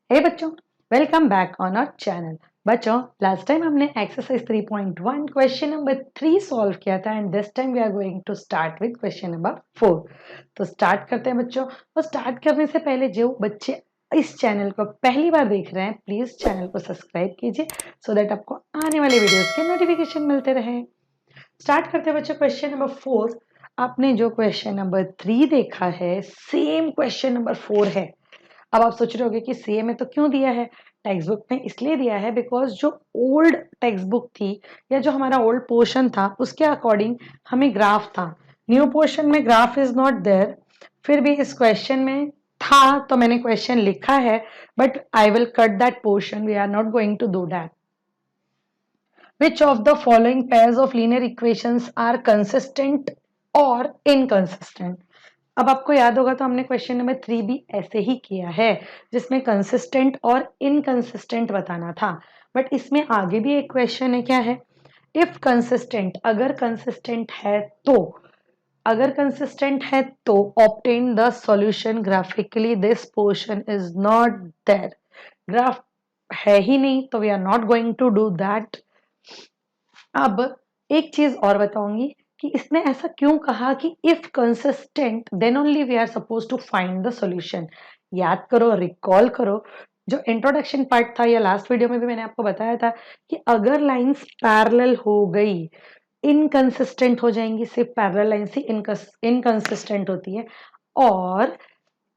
हे बच्चों, welcome back on our channel. बच्चों, last time हमने एक्सरसाइज 3.1 क्वेश्चन नंबर 3 सॉल्व किया था and this time we are going to start with question number 4। तो start करते हैं बच्चों। और स्टार्ट करने से पहले जो बच्चे इस चैनल को पहली बार देख रहे हैं, प्लीज चैनल को सब्सक्राइब कीजिए सो दैट आपको आने वाले वीडियोस के नोटिफिकेशन मिलते रहे। स्टार्ट करते हैं बच्चों क्वेश्चन नंबर 4। आपने जो क्वेश्चन नंबर 3 देखा है, सेम क्वेश्चन नंबर 4 है। अब आप सोच रहे होगे कि सीए में तो क्यों दिया है, टेक्स्ट बुक में इसलिए दिया है बिकॉज जो ओल्ड टेक्स्ट बुक थी या जो हमारा ओल्ड पोर्शन था उसके अकॉर्डिंग हमें ग्राफ था। न्यू पोर्शन में ग्राफ इज नॉट देयर। फिर भी इस क्वेश्चन में था तो मैंने क्वेश्चन लिखा है, but I will cut that portion, we are not going to do that. Which of the following pairs of linear equations are consistent और inconsistent? अब आपको याद होगा तो हमने क्वेश्चन नंबर 3 भी ऐसे ही किया है, जिसमें कंसिस्टेंट और इनकंसिस्टेंट बताना था। बट इसमें आगे भी एक क्वेश्चन है, क्या है? इफ कंसिस्टेंट, अगर कंसिस्टेंट है तो, obtain the solution graphically this portion is not there. Graph है ही नहीं तो we are not going to do that. अब एक चीज और बताऊंगी कि इसने ऐसा क्यों कहा कि if consistent then only we are suppose to find the solution. याद करो, रिकॉल करो, जो इंट्रोडक्शन पार्ट था या लास्ट वीडियो में भी मैंने आपको बताया था कि अगर लाइंस पैरेलल हो गई, इनकंसिस्टेंट हो जाएंगी। सिर्फ पैरेलल लाइंस ही इनकंसिस्टेंट होती है और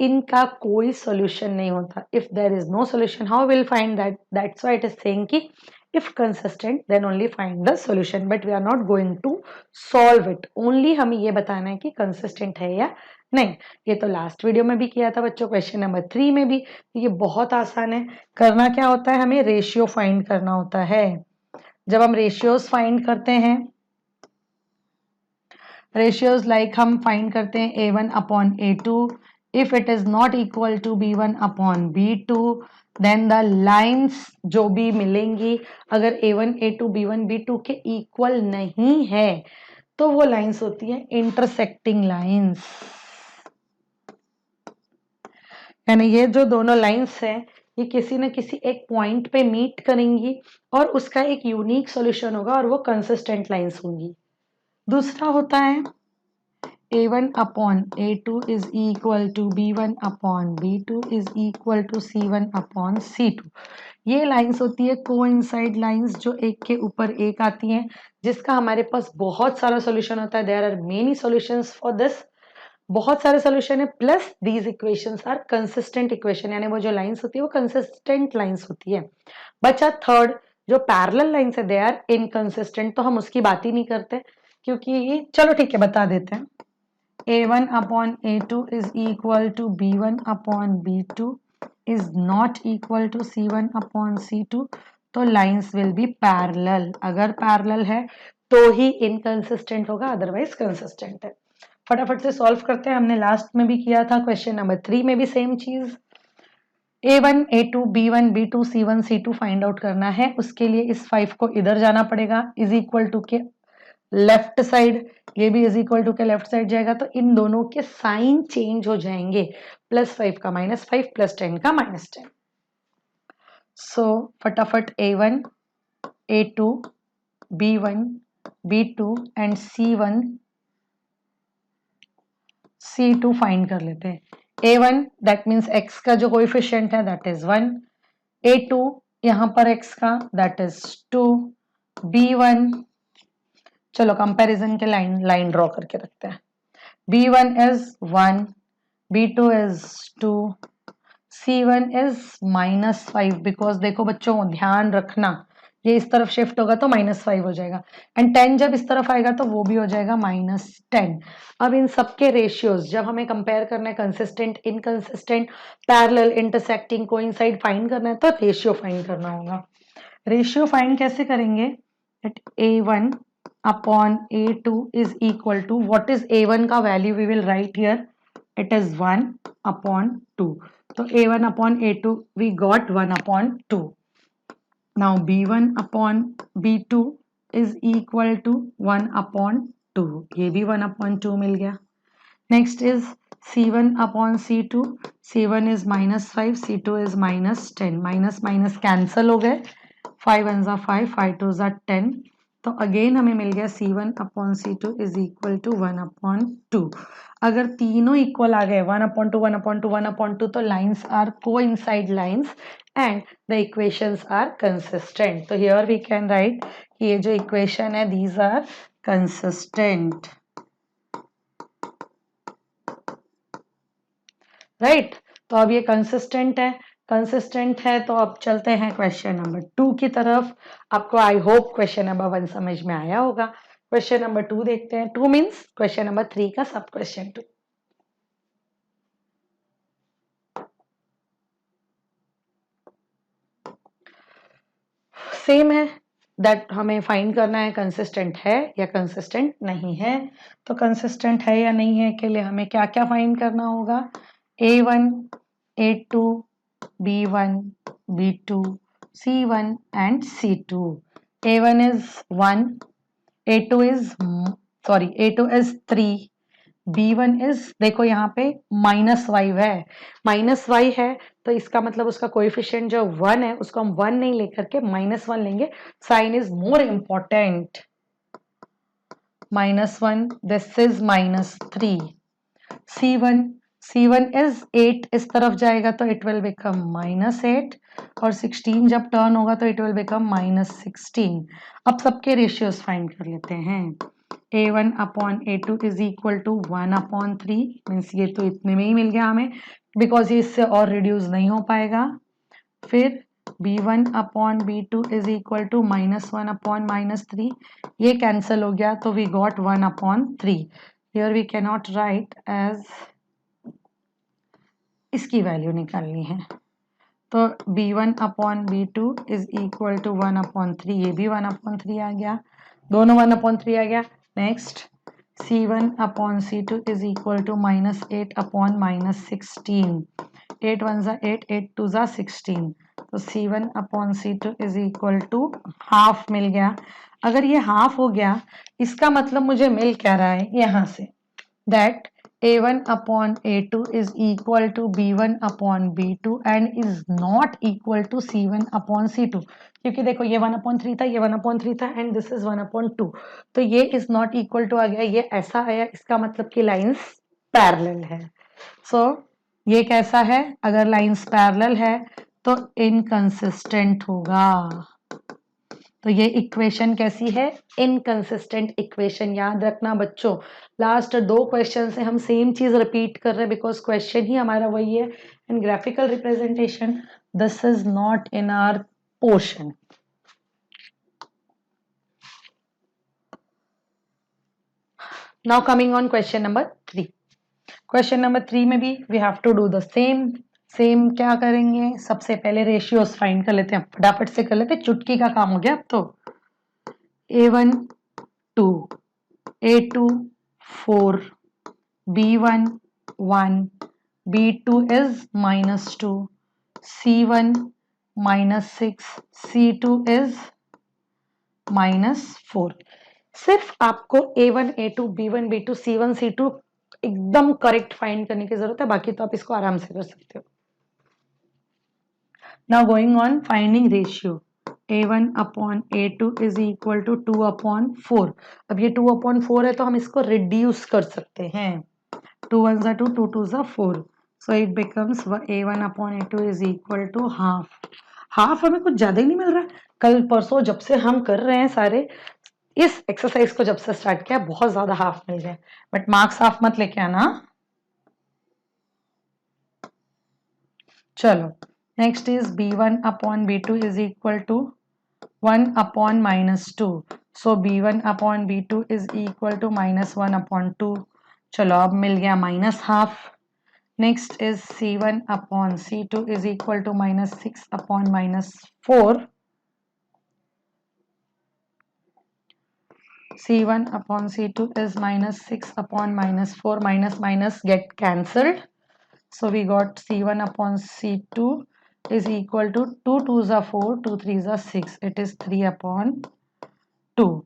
इनका कोई सॉल्यूशन नहीं होता। If there is no solution, how will find that? That's why it is saying कि if consistent then only find the solution, but we are not going to solve it, only हमें ये बताना है कि consistent है या नहीं। ये तो लास्ट वीडियो में भी किया था बच्चों, क्वेश्चन नंबर 3 में भी। ये बहुत आसान है। करना क्या होता है, हमें रेशियो फाइंड करना होता है। जब हम रेशियोज फाइंड करते हैं, रेशियोज लाइक हम फाइंड करते हैं A1 upon A2, if it is not equal to B1 upon B2, then the lines जो भी मिलेंगी, अगर A1 A2 B1 B2 के इक्वल नहीं है तो वो लाइंस होती है इंटरसेक्टिंग लाइंस। यानी ये जो दोनों लाइंस हैं ये किसी न किसी एक पॉइंट पे मीट करेंगी और उसका एक यूनिक सॉल्यूशन होगा और वो कंसिस्टेंट लाइंस होंगी। दूसरा होता है A1 upon A2 is equal to B1 upon B2 is equal to C1 upon C2। ये लाइंस होती है कोइंसाइड लाइंस, जो एक के ऊपर एक आती हैं, जिसका हमारे पास बहुत सारा सॉल्यूशन होता है। There are many solutions for this, बहुत सारे सॉल्यूशन है। Plus these equations are consistent equation, यानी वो जो लाइंस होती है वो कंसिस्टेंट लाइंस होती है। बचा थर्ड, जो पैरेलल लाइंस है दे आर इनकंसिस्टेंट, तो हम उसकी बात ही नहीं करते क्योंकि चलो ठीक है बता देते हैं। A1 upon A2 is equal to B1 upon B2 is not equal to C1 upon C2, तो लाइंस विल बी पैरेलल। अगर पैरेलल है तो ही इनकंसिस्टेंट होगा, अदरवाइज कंसिस्टेंट है। फटाफट से सॉल्व करते हैं। हमने लास्ट में भी किया था, क्वेश्चन नंबर 3 में भी सेम चीज। A1 A2 B1 B2 C1 C2 find out करना है। उसके लिए इस 5 को इधर जाना पड़ेगा, इज इक्वल टू के लेफ्ट साइड, ये भी इज इक्वल टू के लेफ्ट साइड जाएगा, तो इन दोनों के साइन चेंज हो जाएंगे। +5 का -5, +10 का -10। सो फटाफट A1 A2 B1 B2 and C1 C2 find कर लेते हैं। A1 दैट मीन्स x का जो कोएफिशिएंट है दैट इज 1, A2 यहां पर x का दैट इज 2, B1, चलो कंपैरिजन के लाइन ड्रॉ करके रखते हैं। B1 is 1, B2 is 2, C1 is -5, because देखो बच्चों ध्यान रखना, ये इस तरफ शिफ्ट होगा तो -5 हो जाएगा एंड 10 जब इस तरफ आएगा तो वो भी हो जाएगा -10। अब इन सबके रेशियोज जब हमें कंपेयर करना है, consistent inconsistent parallel intersecting coincide find करना है, तो रेशियो फाइंड करना होगा। रेशियो फाइंड कैसे करेंगे? At A1 upon A2 is equal to, what is A1 का value we will write here, it is 1 upon 2, तो A1 upon A2 we got 1 upon 2। now B1 upon B2 is equal to 1 upon 2, ये भी 1 upon 2 मिल गया। Next is C1 upon C2, C1 is -5, C2 is -10, minus minus cancel हो गए, 5 1 ज़ा 5, 5 2 ज़ा 10, तो again हमें मिल गया C1 upon C2 is equal to 1 upon 2। अगर तीनों इक्वल आ गए 1 अपॉन 2 1 अपॉन 2 1 अपॉन 2, तो lines are coincide lines and the equations are consistent. तो हियर वी कैन राइट कि ये जो इक्वेशन है दीज आर कंसिस्टेंट, राइट। तो अब ये कंसिस्टेंट है तो अब चलते हैं क्वेश्चन नंबर 2 की तरफ। आपको आई होप क्वेश्चन नंबर 1 समझ में आया होगा। क्वेश्चन नंबर 2 देखते हैं। 2 मीन्स क्वेश्चन नंबर 3 का सब क्वेश्चन 2। सेम है दैट हमें फाइंड करना है कंसिस्टेंट है या कंसिस्टेंट नहीं है। तो कंसिस्टेंट है या नहीं है के लिए हमें क्या क्या फाइंड करना होगा? A1 A2 B1 B2 C1 and C2. A1 is 1, A2 is A2 is 3, B1 is देखो यहाँ पे -y है तो इसका मतलब उसका कोएफिशिएंट जो 1 है उसको हम 1 नहीं लेकर के -1 लेंगे। Sign is more important, -1, this is -3। C1 is 8, इस तरफ जाएगा तो इट विल बिकम -8 और 16 जब टर्न होगा तो इट विल बिकम -16। अब सबके रेशियोज फाइंड कर लेते हैं। A1 upon A2 is equal to 1 upon 3, means ये तो इतने में ही मिल गया हमें बिकॉज ये इससे और रिड्यूस नहीं हो पाएगा। फिर B1 upon B2 is equal to -1 upon -3, ये कैंसिल हो गया तो we got 1 upon 3। Here we can not write as, इसकी वैल्यू निकालनी है तो B1 upon B2 is equal to 1 upon 3, ये भी 1 अपॉन 3 आ गया, दोनों 1 अपॉन 3 आ गया। Next C1 upon C2 is equal to -8 upon -16, 8 1 ज़ा 8, 8 2 ज़ा 16, तो C1 upon C2 is equal to half मिल गया। अगर ये हाफ हो गया इसका मतलब मुझे मिल क्या रहा है यहाँ say that A1 upon A2 is equal to B1 upon B2 and is not equal to C1 upon C2, क्योंकि देखो ये 1 upon 3 था, ये 1 upon 3 था and this is 1 upon 2, तो ये is not equal to आ गया, ये ऐसा आया, इसका मतलब कि लाइंस पैरेलल है। सो ये कैसा है? अगर लाइंस पैरेलल है तो इनकंसिस्टेंट होगा। तो ये इक्वेशन कैसी है? Inconsistent equation. याद रखना बच्चों, लास्ट 2 क्वेश्चन से हम सेम चीज रिपीट कर रहे हैं बिकॉज क्वेश्चन ही हमारा वही है and graphical representation this is not in our portion. Now coming on question number 3। Question number 3 में भी we have to do the same क्या करेंगे? सबसे पहले रेशियोज फाइंड कर लेते हैं, फटाफट से कर लेते हैं, चुटकी का काम हो गया। अब तो A1 2, A2 4, B1 1, B2 is -2, C1 -6, C2 is -4। सिर्फ आपको A1 A2 B1 B2 C1 C2 एकदम करेक्ट फाइंड करने की जरूरत है, बाकी तो आप इसको आराम से कर सकते हो। Now going on finding ratio, A1 upon A2 is equal to 2 upon 4। अब ये 2 अपॉन 4 है तो हम इसको रिड्यूस कर सकते हैं, 2 1 ज़ा 2, 2 2 ज़ा 4, so it becomes A1 upon A2 is equal to half. Half हमें कुछ ज्यादा ही नहीं मिल रहा, कल परसों जब से हम कर रहे हैं सारे इस एक्सरसाइज को, जब से स्टार्ट किया बहुत ज्यादा हाफ मिल गए, बट मार्क्स हाफ मत लेके आना। चलो next is B1 upon B2 is equal to 1 upon -2, so B1 upon B2 is equal to -1 upon 2। चलो अब मिल गया -half. Next is C1 upon C2 is equal to -6 upon -4, C1 upon C2 is -6 upon -4, minus get cancelled, so we got C1 upon C2 is equal to 2 2s are 4, 2 3s are 6, it is 3 upon 2।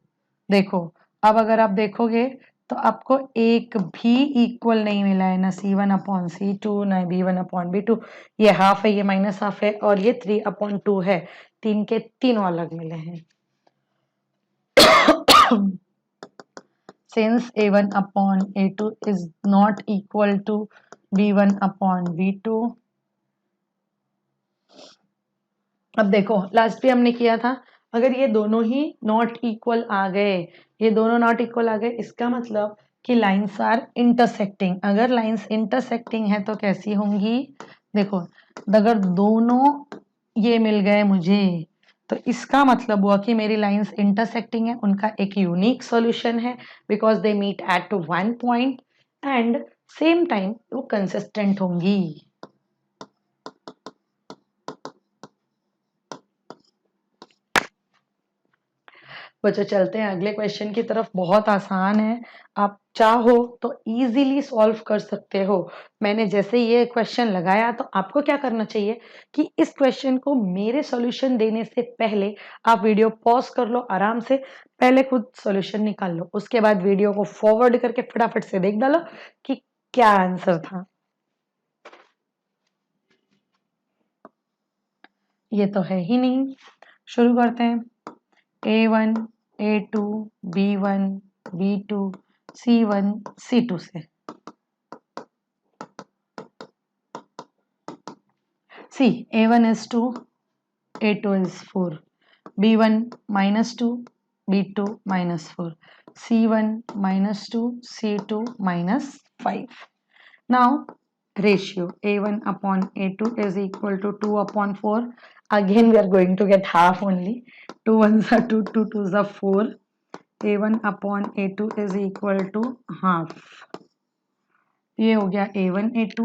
देखो अब अगर आप देखोगे तो आपको एक भी equal नहीं मिला है, ना C1/C2 ना B1/B2। ये हाफ है, ये माइनस हाफ है, और ये 3/2 है। 3 के तीनों अलग मिले हैं। Since A1/A2 is not equal to B1/B2, अब देखो लास्ट भी हमने किया था, अगर ये दोनों ही नॉट इक्वल आ गए, ये दोनों नॉट इक्वल आ गए, इसका मतलब कि लाइंस आर इंटरसेक्टिंग। अगर लाइंस इंटरसेक्टिंग है तो कैसी होंगी? देखो, अगर दोनों ये मिल गए मुझे, तो इसका मतलब हुआ कि मेरी लाइंस इंटरसेक्टिंग है, उनका एक यूनिक सॉल्यूशन है, because they meet at one point and same time वो कंसिस्टेंट होंगी। बच्चों चलते हैं अगले क्वेश्चन की तरफ। बहुत आसान है, आप चाहो तो इजीली सॉल्व कर सकते हो। मैंने जैसे ये क्वेश्चन लगाया तो आपको क्या करना चाहिए कि इस क्वेश्चन को मेरे सॉल्यूशन देने से पहले आप वीडियो पॉज कर लो, आराम से पहले खुद सॉल्यूशन निकाल लो, उसके बाद वीडियो को फॉरवर्ड करके फटाफट से देख डालो कि क्या आंसर था। ये तो है ही नहीं। शुरू करते हैं। A1, A2, B1, B2, C1, C2 से। See, A1 is 2, A2 is 4, B1 minus 2, B2 minus 4, C1 minus 2, C2 minus 5. Now, ratio A1/A2 is equal to 2/4. Again, we are going to get half only. 2 ones are 2, 2 twos are 4. A1/A2 is equal to half. ये हो गया A1/A2.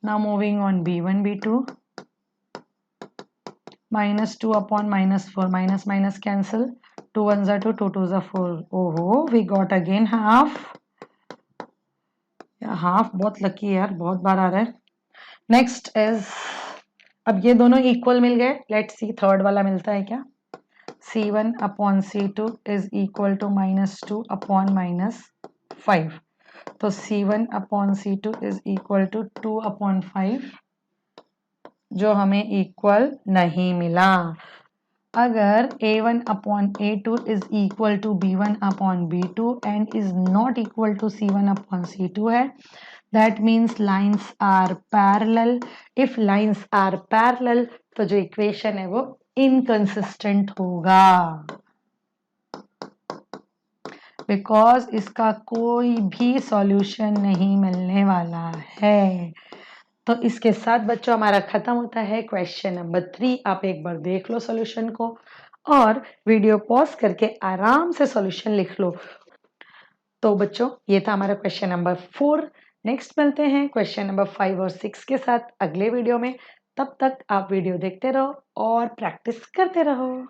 Now moving on B1/B2. -2/-4. Minus minus cancel. 2 ones are 2, 2 twos are 4. Oh, we got again half. Half बहुत lucky है यार, बहुत बार आ रहा है। Next is, अब ये दोनों इक्वल मिल गए, लेट्स सी थर्ड वाला मिलता है क्या। C1/C2 is equal to -2/-5. तो C1/C2 is equal to 2/5, जो हमें इक्वल नहीं मिला। अगर A1/A2 is equal to B1/B2 and is not equal to C1/C2 है, that means lines are parallel. If lines are parallel, तो जो इक्वेशन है वो इनकंसिस्टेंट होगा, बिकॉज इसका कोई भी सॉल्यूशन नहीं मिलने वाला है। तो इसके साथ बच्चों हमारा खत्म होता है क्वेश्चन नंबर 3। आप एक बार देख लो सॉल्यूशन को और वीडियो पॉज करके आराम से सॉल्यूशन लिख लो। तो बच्चों ये था हमारा क्वेश्चन नंबर 4। नेक्स्ट मिलते हैं क्वेश्चन नंबर 5 और 6 के साथ अगले वीडियो में। तब तक आप वीडियो देखते रहो और प्रैक्टिस करते रहो।